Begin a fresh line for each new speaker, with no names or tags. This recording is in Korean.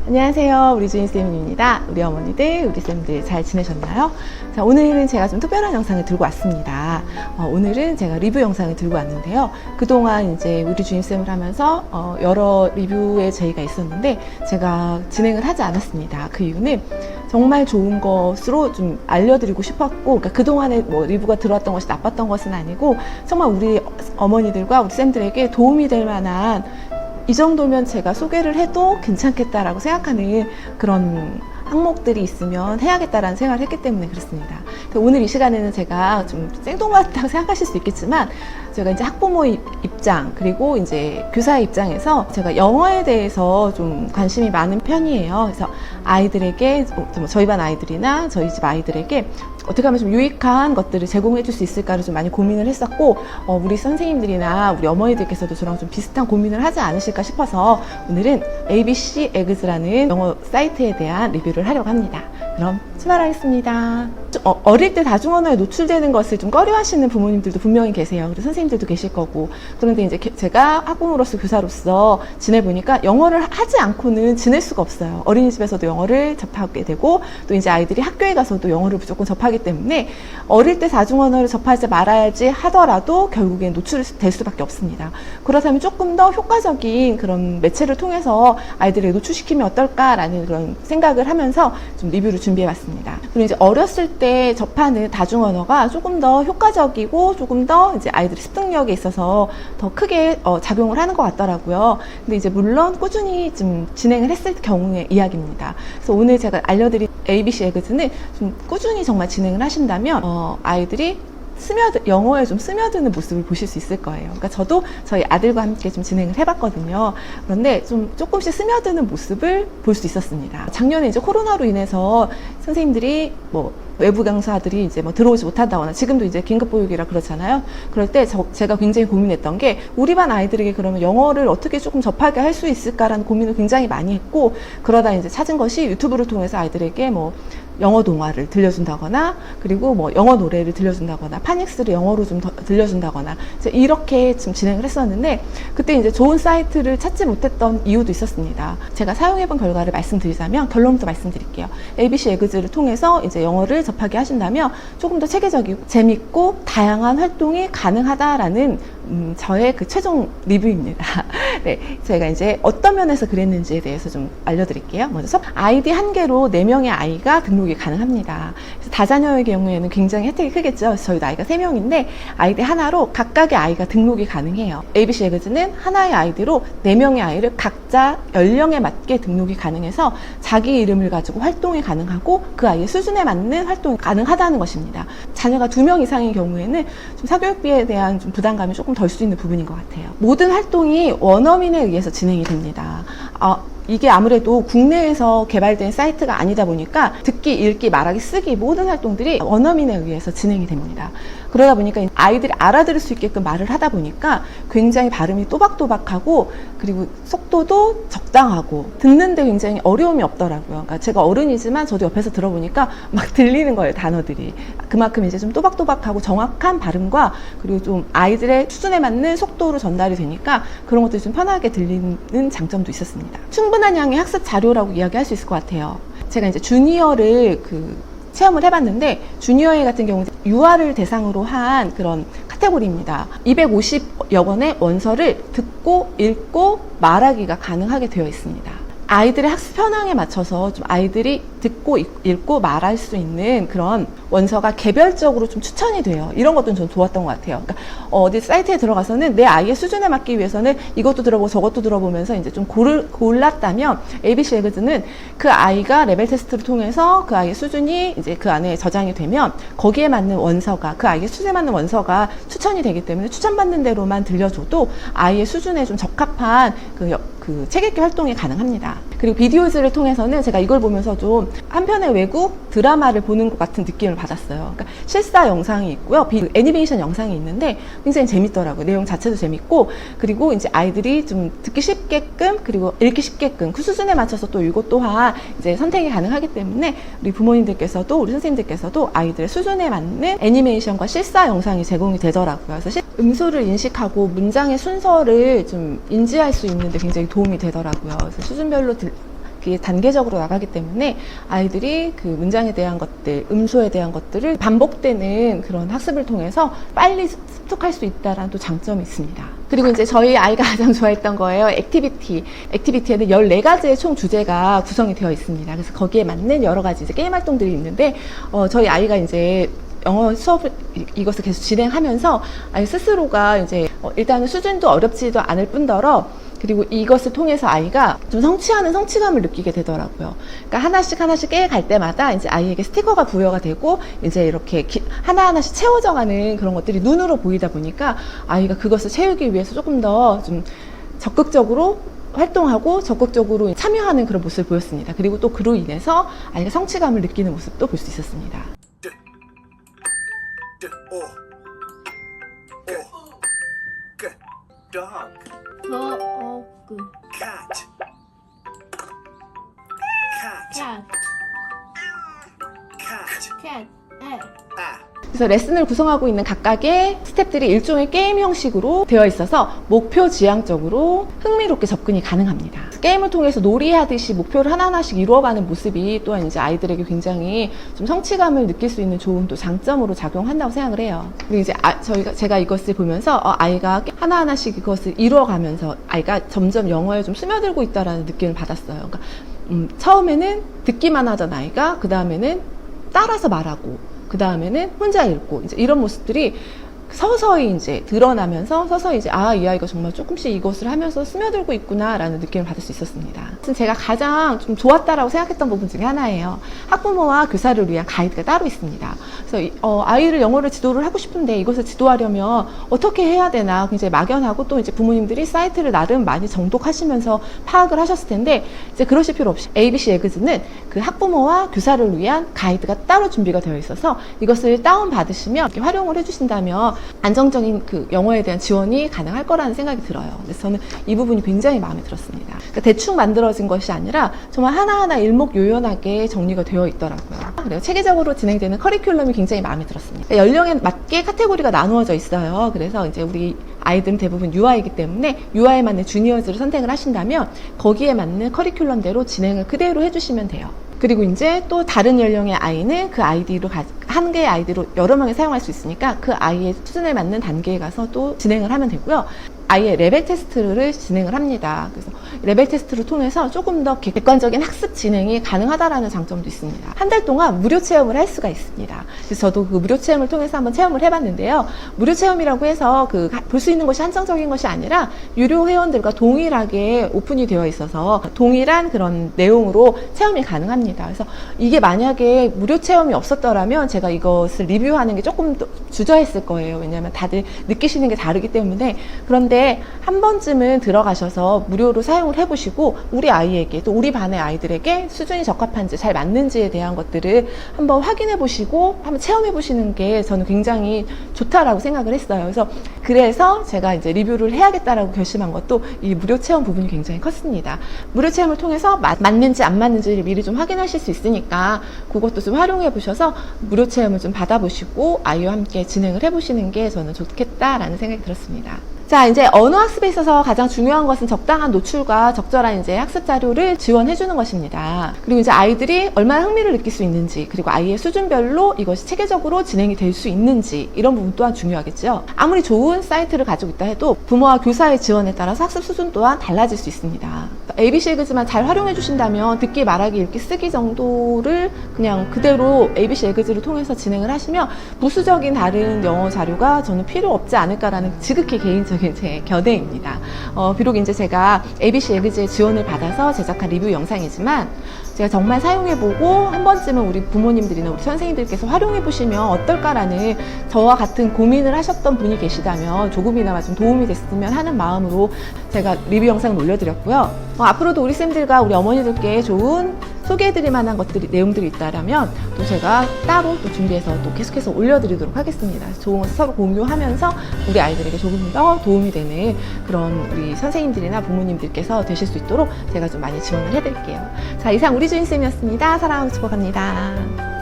안녕하세요. 우리 주인쌤입니다. 우리 어머니들, 우리 쌤들 잘 지내셨나요? 자, 오늘은 제가 좀 특별한 영상을 들고 왔습니다. 오늘은 제가 리뷰 영상을 들고 왔는데요. 그동안 이제 우리 주인쌤을 하면서 여러 리뷰의 제의가 있었는데 제가 진행을 하지 않았습니다. 그 이유는 정말 좋은 것으로 좀 알려드리고 싶었고, 그러니까 그동안에 뭐 리뷰가 들어왔던 것이 나빴던 것은 아니고 정말 우리 어머니들과 우리 쌤들에게 도움이 될 만한, 이 정도면 제가 소개를 해도 괜찮겠다라고 생각하는 그런 항목들이 있으면 해야겠다라는 생각을 했기 때문에 그렇습니다. 오늘 이 시간에는 제가 좀 생뚱맞다고 생각하실 수 있겠지만, 제가 이제 학부모 입장, 그리고 이제 교사의 입장에서 제가 영어에 대해서 좀 관심이 많은 편이에요. 그래서 아이들에게, 저희 반 아이들이나 저희 집 아이들에게 어떻게 하면 좀 유익한 것들을 제공해 줄 수 있을까를 좀 많이 고민을 했었고, 우리 선생님들이나 우리 어머니들께서도 저랑 좀 비슷한 고민을 하지 않으실까 싶어서 오늘은 ABC Eggs라는 영어 사이트에 대한 리뷰를 하려고 합니다. 그럼 출발하겠습니다. 어릴 때 다중언어에 노출되는 것을 좀 꺼려하시는 부모님들도 분명히 계세요. 그리고 선생님들도 계실 거고. 그런데 이제 제가 학부모로서, 교사로서 지내보니까 영어를 하지 않고는 지낼 수가 없어요. 어린이집에서도 영어를 접하게 되고, 또 이제 아이들이 학교에 가서도 영어를 무조건 접하기 때문에 어릴 때 다중언어를 접하지 말아야지 하더라도 결국엔 노출될 수밖에 없습니다. 그렇다면 조금 더 효과적인 그런 매체를 통해서 아이들을 노출시키면 어떨까라는 그런 생각을 하면서 좀 리뷰를 준비해봤습니다. 그리고 이제 어렸을 때 접하는 다중언어가 조금 더 효과적이고 조금 더 이제 아이들의 습득력에 있어서 더 크게 작용을 하는 것 같더라고요. 근데 이제 물론 꾸준히 좀 진행을 했을 경우의 이야기입니다. 그래서 오늘 제가 알려드린 ABC Eggs는 좀 꾸준히 정말 진행을 하신다면 아이들이 영어에 좀 스며드는 모습을 보실 수 있을 거예요. 그러니까 저도 저희 아들과 함께 좀 진행을 해봤거든요. 그런데 좀 조금씩 스며드는 모습을 볼 수 있었습니다. 작년에 이제 코로나로 인해서 선생님들이 외부 강사들이 이제 들어오지 못한다거나, 지금도 이제 긴급보육이라 그렇잖아요. 그럴 때 제가 굉장히 고민했던 게, 우리 반 아이들에게 그러면 영어를 어떻게 조금 접하게 할 수 있을까라는 고민을 굉장히 많이 했고, 그러다 이제 찾은 것이 유튜브를 통해서 아이들에게 영어 동화를 들려준다거나, 그리고 영어 노래를 들려준다거나, 파닉스를 영어로 좀 들려준다거나, 이렇게 좀 진행을 했었는데, 그때 이제 좋은 사이트를 찾지 못했던 이유도 있었습니다. 제가 사용해본 결과를 말씀드리자면, 결론부터 말씀드릴게요. ABC Eggs를 통해서 이제 영어를 접하게 하신다면 조금 더 체계적이고 재밌고 다양한 활동이 가능하다라는 저의 그 최종 리뷰입니다. 네, 제가 이제 어떤 면에서 그랬는지에 대해서 좀 알려드릴게요. 먼저 아이디 1개로 4명의 아이가 등록이 가능합니다. 그래서 다자녀의 경우에는 굉장히 혜택이 크겠죠. 그래서 저희도 아이가 3명인데 아이디 하나로 각각의 아이가 등록이 가능해요. ABC Eggs는 하나의 아이디로 4명의 아이를 각자 연령에 맞게 등록이 가능해서 자기 이름을 가지고 활동이 가능하고 그 아이의 수준에 맞는 활동이 가능하다는 것입니다. 자녀가 2명 이상인 경우에는 좀 사교육비에 대한 좀 부담감이 조금 덜 수 있는 부분인 것 같아요. 모든 활동이 원어민에 의해서 진행이 됩니다. 이게 아무래도 국내에서 개발된 사이트가 아니다 보니까 듣기, 읽기, 말하기, 쓰기 모든 활동들이 원어민에 의해서 진행이 됩니다. 그러다 보니까 아이들이 알아들을 수 있게끔 말을 하다 보니까 굉장히 발음이 또박또박하고, 그리고 속도도 적당하고 듣는데 굉장히 어려움이 없더라고요. 그러니까 제가 어른이지만 저도 옆에서 들어보니까 막 들리는 거예요, 단어들이. 그만큼 이제 좀 또박또박하고 정확한 발음과, 그리고 좀 아이들의 수준에 맞는 속도로 전달이 되니까 그런 것들이 좀 편하게 들리는 장점도 있었습니다. 충분한 양의 학습 자료라고 이야기할 수 있을 것 같아요. 제가 이제 주니어를 체험을 해봤는데, 주니어A 같은 경우는 유아를 대상으로 한 그런 카테고리입니다. 250여 권의 원서를 듣고, 읽고, 말하기가 가능하게 되어 있습니다. 아이들의 학습 현황에 맞춰서 좀 아이들이 듣고, 읽고, 말할 수 있는 그런 원서가 개별적으로 좀 추천이 돼요. 이런 것도 좀 좋았던 것 같아요. 그러니까 어디 사이트에 들어가서는 내 아이의 수준에 맞기 위해서는 이것도 들어보고 저것도 들어보면서 이제 좀 골랐다면, ABC Eggs는 그 아이가 레벨 테스트를 통해서 그 아이의 수준이 이제 그 안에 저장이 되면 거기에 맞는 원서가, 그 아이의 수준에 맞는 원서가 추천이 되기 때문에 추천받는 대로만 들려줘도 아이의 수준에 좀 적합한 그 책 읽기 활동이 가능합니다. 그리고 비디오즈를 통해서는 제가 이걸 보면서 좀 한편의 외국 드라마를 보는 것 같은 느낌을 받았어요. 그러니까 실사 영상이 있고요, 애니메이션 영상이 있는데 굉장히 재밌더라고요. 내용 자체도 재밌고, 그리고 이제 아이들이 좀 듣기 쉽게끔, 그리고 읽기 쉽게끔 그 수준에 맞춰서 또 이것 또한 이제 선택이 가능하기 때문에 우리 부모님들께서도, 우리 선생님들께서도 아이들의 수준에 맞는 애니메이션과 실사 영상이 제공이 되더라고요. 그래서 음소를 인식하고 문장의 순서를 좀 인지할 수 있는데 굉장히 도움이 되더라고요. 그래서 수준별로 그게 단계적으로 나가기 때문에 아이들이 그 문장에 대한 것들, 음소에 대한 것들을 반복되는 그런 학습을 통해서 빨리 습득할 수 있다는 또 장점이 있습니다. 그리고 이제 저희 아이가 가장 좋아했던 거예요. 액티비티에는 14가지의 총 주제가 구성이 되어 있습니다. 그래서 거기에 맞는 여러 가지 이제 게임 활동들이 있는데, 저희 아이가 이제 영어 수업을 이것을 계속 진행하면서 아이 스스로가 이제 일단은 수준도 어렵지도 않을 뿐더러 그리고 이것을 통해서 아이가 좀 성취하는 성취감을 느끼게 되더라고요. 그러니까 하나씩 깨갈 때마다 이제 아이에게 스티커가 부여가 되고 이제 이렇게 하나하나씩 채워져 가는 그런 것들이 눈으로 보이다 보니까 아이가 그것을 채우기 위해서 조금 더 좀 적극적으로 활동하고 적극적으로 참여하는 그런 모습을 보였습니다. 그리고 또 그로 인해서 아이가 성취감을 느끼는 모습도 볼 수 있었습니다.
Dog.
Cat. Cat.
Cat.
Cat.
Cat.
그래서 레슨을 구성하고 있는 각각의 스텝들이 일종의 게임 형식으로 되어 있어서 목표 지향적으로 흥미롭게 접근이 가능합니다. 게임을 통해서 놀이하듯이 목표를 하나하나씩 이루어가는 모습이 또한 이제 아이들에게 굉장히 좀 성취감을 느낄 수 있는 좋은 또 장점으로 작용한다고 생각을 해요. 그리고 이제 제가 이것을 보면서 아이가 하나하나씩 이것을 이루어가면서 아이가 점점 영어에 좀 스며들고 있다라는 느낌을 받았어요. 그러니까 처음에는 듣기만 하던 아이가 그 다음에는 따라서 말하고 그 다음에는 혼자 읽고 이제 이런 모습들이 서서히 이제 드러나면서 서서히 이제 이 아이가 정말 조금씩 이것을 하면서 스며들고 있구나라는 느낌을 받을 수 있었습니다. 제가 가장 좀 좋았다라고 생각했던 부분 중에 하나예요. 학부모와 교사를 위한 가이드가 따로 있습니다. 그래서 아이를 영어를 지도를 하고 싶은데 이것을 지도하려면 어떻게 해야 되나 굉장히 막연하고 또 이제 부모님들이 사이트를 나름 많이 정독하시면서 파악을 하셨을 텐데 이제 그러실 필요 없이 ABC 에그즈는 그 학부모와 교사를 위한 가이드가 따로 준비가 되어 있어서 이것을 다운 받으시면 이렇게 활용을 해주신다면 안정적인 그 영어에 대한 지원이 가능할 거라는 생각이 들어요. 그래서 저는 이 부분이 굉장히 마음에 들었습니다. 그러니까 대충 만들어진 것이 아니라 정말 하나하나 일목요연하게 정리가 되어 있더라고요. 그리고 체계적으로 진행되는 커리큘럼이 굉장히 마음에 들었습니다. 그러니까 연령에 맞게 카테고리가 나누어져 있어요. 그래서 이제 우리 아이들은 대부분 유아이기 때문에 유아에 맞는 주니어즈를 선택을 하신다면 거기에 맞는 커리큘럼대로 진행을 그대로 해주시면 돼요. 그리고 이제 또 다른 연령의 아이는 그 아이디로 한 개의 아이디로 여러 명이 사용할 수 있으니까 그 아이의 수준에 맞는 단계에 가서 또 진행을 하면 되고요. 아이의 레벨 테스트를 진행을 합니다. 그래서 레벨 테스트를 통해서 조금 더 객관적인 학습 진행이 가능하다라는 장점도 있습니다. 한 달 동안 무료 체험을 할 수가 있습니다. 그래서 저도 그 무료 체험을 통해서 한번 체험을 해봤는데요. 무료 체험이라고 해서 볼 수 있는 것이 한정적인 것이 아니라 유료 회원들과 동일하게 오픈이 되어 있어서 동일한 그런 내용으로 체험이 가능합니다. 그래서 이게 만약에 무료 체험이 없었더라면 제가 이것을 리뷰하는 게 조금 더 주저했을 거예요. 왜냐하면 다들 느끼시는 게 다르기 때문에. 그런데 한 번쯤은 들어가셔서 무료로 사용을 해보시고 우리 아이에게 또 우리 반의 아이들에게 수준이 적합한지 잘 맞는지에 대한 것들을 한번 확인해 보시고 한번 체험해 보시는 게 저는 굉장히 좋다라고 생각을 했어요. 그래서 제가 이제 리뷰를 해야겠다라고 결심한 것도 이 무료 체험 부분이 굉장히 컸습니다. 무료 체험을 통해서 맞는지 안 맞는지를 미리 좀 확인하실 수 있으니까 그것도 좀 활용해 보셔서 무료 체험을 좀 받아보시고 아이와 함께 진행을 해보시는 게 저는 좋겠다라는 생각이 들었습니다. 자, 이제 언어 학습에 있어서 가장 중요한 것은 적당한 노출과 적절한 이제 학습 자료를 지원해 주는 것입니다. 그리고 이제 아이들이 얼마나 흥미를 느낄 수 있는지, 그리고 아이의 수준별로 이것이 체계적으로 진행이 될 수 있는지, 이런 부분 또한 중요하겠죠. 아무리 좋은 사이트를 가지고 있다 해도 부모와 교사의 지원에 따라서 학습 수준 또한 달라질 수 있습니다. ABC 에그즈만 잘 활용해 주신다면 듣기, 말하기, 읽기, 쓰기 정도를 그냥 그대로 ABC 에그즈를 통해서 진행을 하시면 부수적인 다른 영어 자료가 저는 필요 없지 않을까라는 지극히 개인적인 제 견해입니다. 비록 이제 제가 ABC 에그즈의 지원을 받아서 제작한 리뷰 영상이지만 제가 정말 사용해보고 한 번쯤은 우리 부모님들이나 우리 선생님들께서 활용해보시면 어떨까라는 저와 같은 고민을 하셨던 분이 계시다면 조금이나마 좀 도움이 됐으면 하는 마음으로 제가 리뷰 영상을 올려드렸고요. 앞으로도 우리 쌤들과 우리 어머니들께 좋은 소개해드릴 만한 내용들이 있다면 또 제가 따로 또 준비해서 또 계속해서 올려드리도록 하겠습니다. 좋은 것을 서로 공유하면서 우리 아이들에게 조금 더 도움이 되는 그런 우리 선생님들이나 부모님들께서 되실 수 있도록 제가 좀 많이 지원을 해드릴게요. 자, 이상 우리 주인쌤이었습니다. 사랑하고 축복합니다.